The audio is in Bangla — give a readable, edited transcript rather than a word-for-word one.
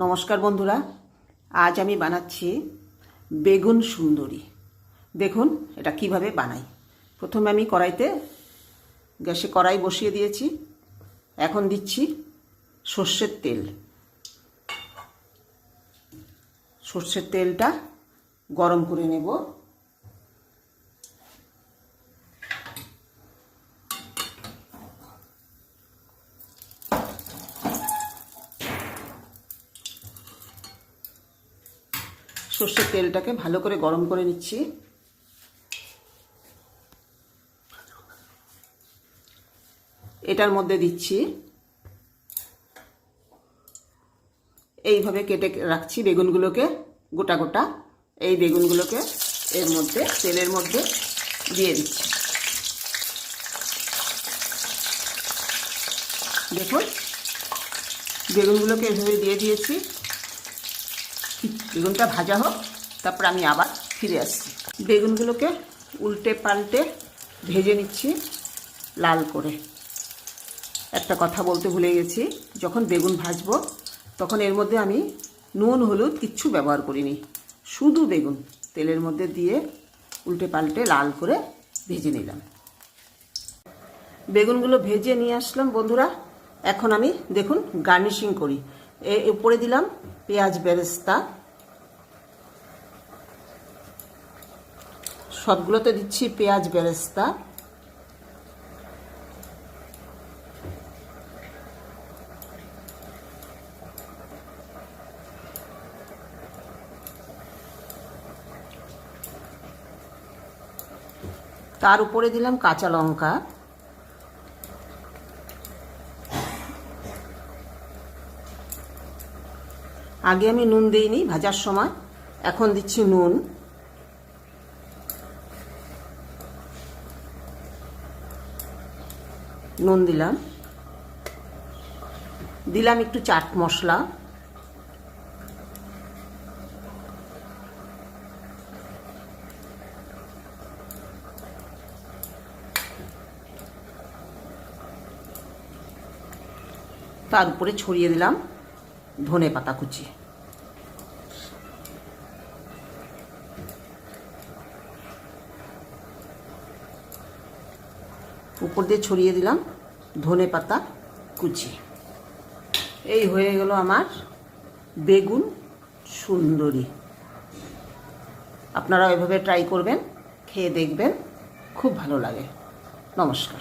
নমস্কার বন্ধুরা, আজ আমি বানাচ্ছি বেগুন সুন্দরী। দেখুন এটা কিভাবে বানাই। প্রথমে আমি গ্যাসে কড়াই বসিয়ে দিয়েছি। এখন দিচ্ছি সর্ষের তেল। সর্ষের তেলটা গরম করে নেব। সর্ষের তেলটাকে ভালো করে গরম করে নিচ্ছি। এটার মধ্যে দিচ্ছি, এইভাবে কেটে রাখছি বেগুনগুলোকে গোটা গোটা। এই বেগুনগুলোকে এর মধ্যে তেলের মধ্যে দিয়ে দিচ্ছি। দেখুন বেগুনগুলোকে এভাবে দিয়ে দিয়েছি। বেগুনটা ভাজা হোক, তারপর আমি আবার ফিরে আসছি। বেগুনগুলোকে উল্টে পাল্টে ভেজে নিচ্ছি লাল করে। একটা কথা বলতে ভুলে গেছি, যখন বেগুন ভাজবো তখন এর মধ্যে আমি নুন হলুদ কিচ্ছু ব্যবহার করিনি। শুধু বেগুন তেলের মধ্যে দিয়ে উল্টে পাল্টে লাল করে ভেজে নিলাম। বেগুনগুলো ভেজে নিয়ে আসলাম বন্ধুরা। এখন আমি দেখুন গার্নিশিং করি। উপরে দিলাম পেঁয়াজ বেরেস্তা, সবগুলোতে দিচ্ছি পেঁয়াজ বেরেস্তা। তার উপরে দিলাম কাঁচা লঙ্কা। আগে আমি নুন দিইনি ভাজার সময়, এখন দিচ্ছি নুন। নুন দিলাম একটু চাট মশলা। তার উপরে ছড়িয়ে দিলাম ধনে পাতা কুচি। উপর দিয়ে ছড়িয়ে দিলাম ধনে পাতা কুচি। এই হয়ে গেল আমার বেগুন সুন্দরী। আপনারা এভাবে ট্রাই করবেন, খেয়ে দেখবেন, খুব ভালো লাগে। নমস্কার।